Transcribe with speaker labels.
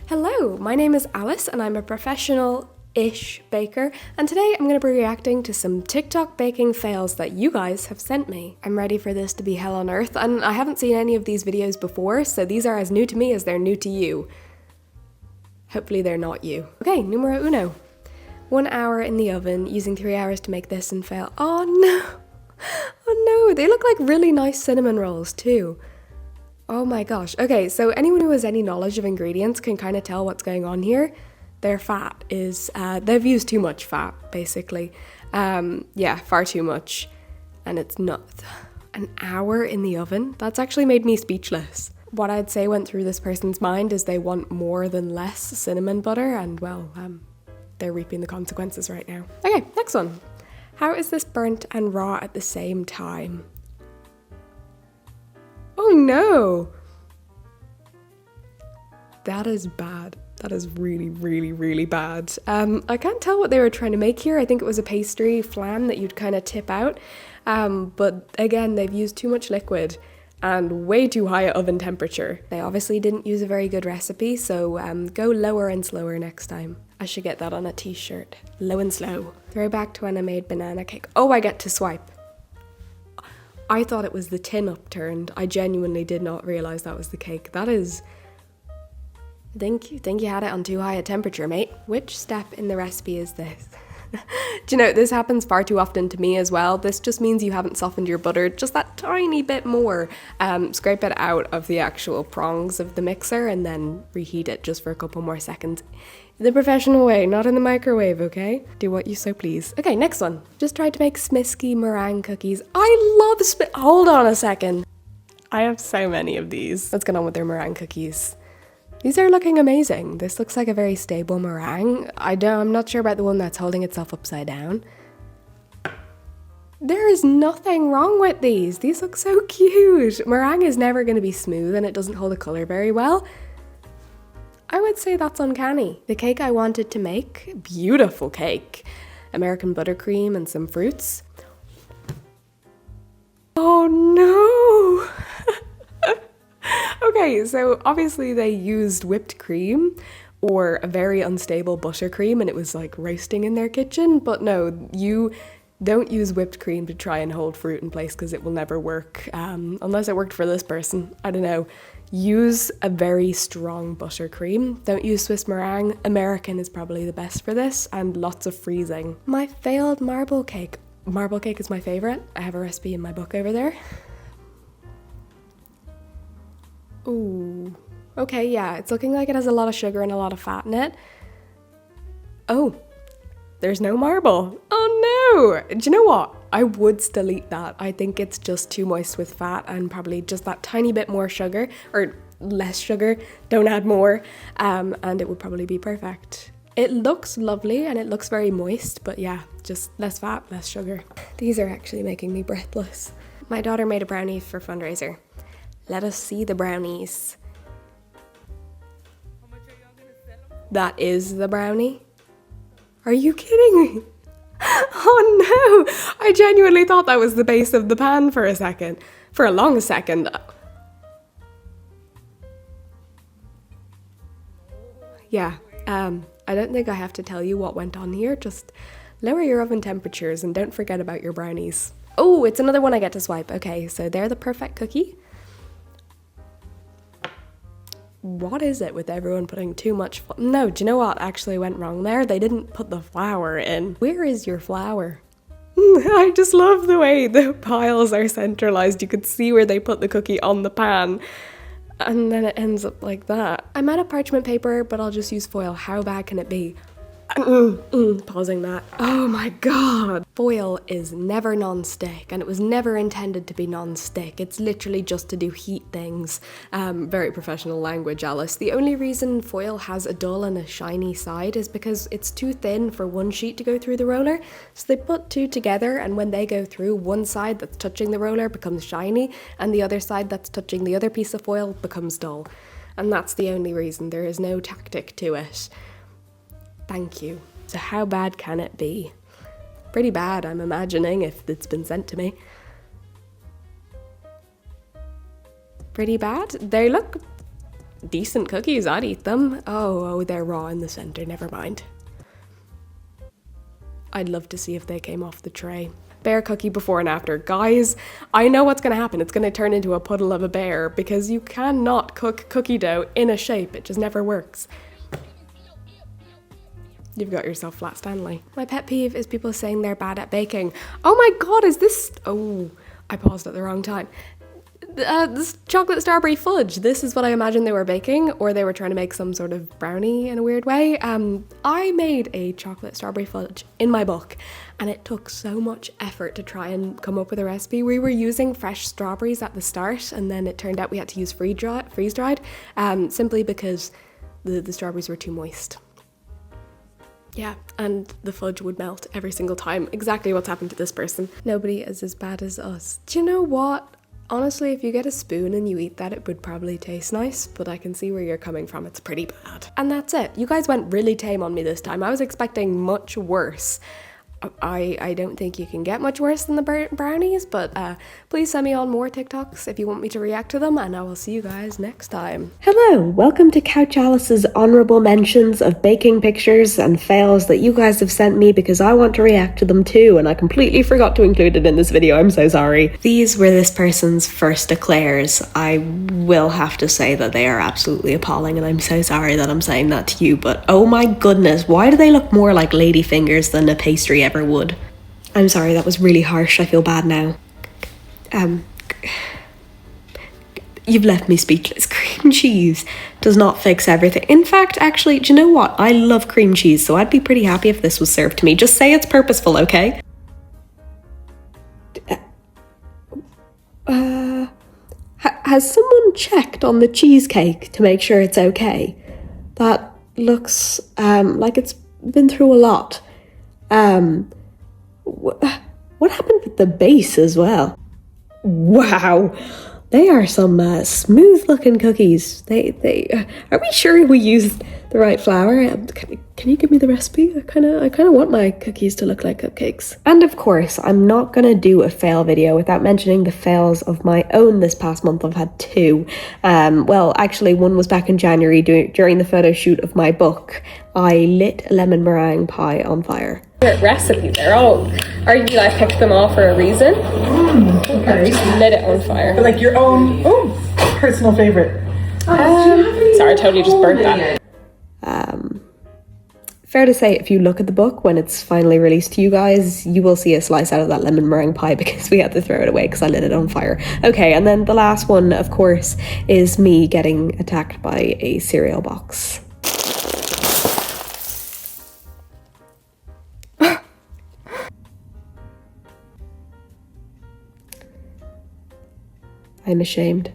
Speaker 1: Hello, my name is Alice and I'm a professional-ish baker, and today I'm going to be reacting to some TikTok baking fails that you guys have sent me. I'm ready for this to be hell on earth, and I haven't seen any of these videos before, so these are as new to me as they're new to you. Hopefully they're not you. Okay, numero uno. 1 hour in the oven, using 3 hours to make this and fail. Oh no! Oh no, they look like really nice cinnamon rolls too. Oh my gosh. Okay, so anyone who has any knowledge of ingredients can kind of tell what's going on here. Their fat is, they've used too much fat, basically. Yeah, far too much. And it's not. An hour in the oven? That's actually made me speechless. What I'd say went through this person's mind is they want more than less cinnamon butter, and well, they're reaping the consequences right now. Okay, next one. How is this burnt and raw at the same time? Oh no! That is bad. That is really, really, really bad. I can't tell what they were trying to make here. I think it was a pastry flan that you'd kind of tip out. But again, they've used too much liquid and way too high oven temperature. They obviously didn't use a very good recipe, so go lower and slower next time. I should get that on a t-shirt. Low and slow. Throwback to when I made banana cake. Oh, I get to swipe. I thought it was the tin upturned. I genuinely did not realize that was the cake. That is... Think you had it on too high a temperature, mate. Which step in the recipe is this? Do you know, this happens far too often to me as well. This just means you haven't softened your butter just that tiny bit more. Scrape it out of the actual prongs of the mixer and then reheat it just for a couple more seconds. The professional way, not in the microwave, okay? Do what you so please. Okay, next one. Just tried to make Smisky meringue cookies. I love hold on a second. I have so many of these. What's going on with their meringue cookies? These are looking amazing. This looks like a very stable meringue. I'm not sure about the one that's holding itself upside down. There is nothing wrong with these. These look so cute. Meringue is never going to be smooth and it doesn't hold a color very well. I would say that's uncanny. The cake I wanted to make, beautiful cake. American buttercream and some fruits. Oh no! Okay, so obviously they used whipped cream or a very unstable buttercream and it was like roasting in their kitchen, but no, you don't use whipped cream to try and hold fruit in place because it will never work, unless it worked for this person. I don't know. Use a very strong buttercream. Don't use Swiss meringue. American is probably the best for this, and lots of freezing. My failed marble cake. Marble cake is my favorite. I have a recipe in my book over there. Ooh. Okay, yeah, it's looking like it has a lot of sugar and a lot of fat in it. Oh, there's no marble. Oh no! Do you know what? I would still eat that. I think it's just too moist with fat and probably just that tiny bit more sugar, or less sugar, don't add more, and it would probably be perfect. It looks lovely and it looks very moist, but yeah, just less fat, less sugar. These are actually making me breathless. My daughter made a brownie for fundraiser. Let us see the brownies. That is the brownie? Are you kidding me? Oh no! I genuinely thought that was the base of the pan for a second. For a long second. Yeah, I don't think I have to tell you what went on here. Just lower your oven temperatures and don't forget about your brownies. Oh, it's another one I get to swipe. Okay, so they're the perfect cookie. What is it with everyone putting too much No, do you know what actually went wrong there? They didn't put the flour in. Where is your flour? I just love the way the piles are centralized. You could see where they put the cookie on the pan. And then it ends up like that. I'm out of parchment paper, but I'll just use foil. How bad can it be? Pausing that. Oh my god. Foil is never non-stick and it was never intended to be non-stick. It's literally just to do heat things. Very professional language, Alice. The only reason foil has a dull and a shiny side is because it's too thin for one sheet to go through the roller. So they put two together and when they go through, one side that's touching the roller becomes shiny and the other side that's touching the other piece of foil becomes dull. And that's the only reason. There is no tactic to it. Thank you. So how bad can it be? Pretty bad, I'm imagining, if it's been sent to me. Pretty bad? They look decent cookies. I'd eat them. Oh, they're raw in the center. Never mind. I'd love to see if they came off the tray. Bear cookie before and after. Guys, I know what's going to happen. It's going to turn into a puddle of a bear because you cannot cook cookie dough in a shape. It just never works. You've got yourself flat Stanley. My pet peeve is people saying they're bad at baking. Oh my god, is this... Oh, I paused at the wrong time. This chocolate strawberry fudge. This is what I imagine they were baking, or they were trying to make some sort of brownie in a weird way. I made a chocolate strawberry fudge in my book, and it took so much effort to try and come up with a recipe. We were using fresh strawberries at the start, and then it turned out we had to use freeze-dried, simply because the strawberries were too moist. Yeah, and the fudge would melt every single time. Exactly what's happened to this person. Nobody is as bad as us. Do you know what? Honestly, if you get a spoon and you eat that, it would probably taste nice, but I can see where you're coming from. It's pretty bad. And that's it. You guys went really tame on me this time. I was expecting much worse. I don't think you can get much worse than the brownies, but please send me on more TikToks if you want me to react to them, and I will see you guys next time.
Speaker 2: Hello, welcome to Couch Alice's honourable mentions of baking pictures and fails that you guys have sent me because I want to react to them too, and I completely forgot to include it in this video. I'm so sorry. These were this person's first eclairs. I will have to say that they are absolutely appalling, and I'm so sorry that I'm saying that to you, but oh my goodness, why do they look more like lady fingers than a pastry ever would? I'm sorry, that was really harsh. I feel bad now. You've left me speechless. Cream cheese does not fix everything. In fact, actually, do you know what? I love cream cheese, so I'd be pretty happy if this was served to me. Just say it's purposeful, okay? Has someone checked on the cheesecake to make sure it's okay? That looks like it's been through a lot. What happened with the base as well? Wow, they are some smooth looking cookies. They are we sure we used the right flour? Can you give me the recipe? I kind of want my cookies to look like cupcakes. And of course, I'm not gonna do a fail video without mentioning the fails of my own this past month. I've had two. Well, actually, one was back in January during the photo shoot of my book. I lit a lemon meringue pie on fire.
Speaker 1: Recipe, they're all argued I picked them all for a reason.
Speaker 3: Okay.
Speaker 1: Just lit it on fire.
Speaker 3: Like your own personal favorite.
Speaker 1: Sorry, I totally just burnt that.
Speaker 2: Fair to say, if you look at the book when it's finally released to you guys, you will see a slice out of that lemon meringue pie because we had to throw it away because I lit it on fire. Okay, and then the last one, of course, is me getting attacked by a cereal box. I'm ashamed.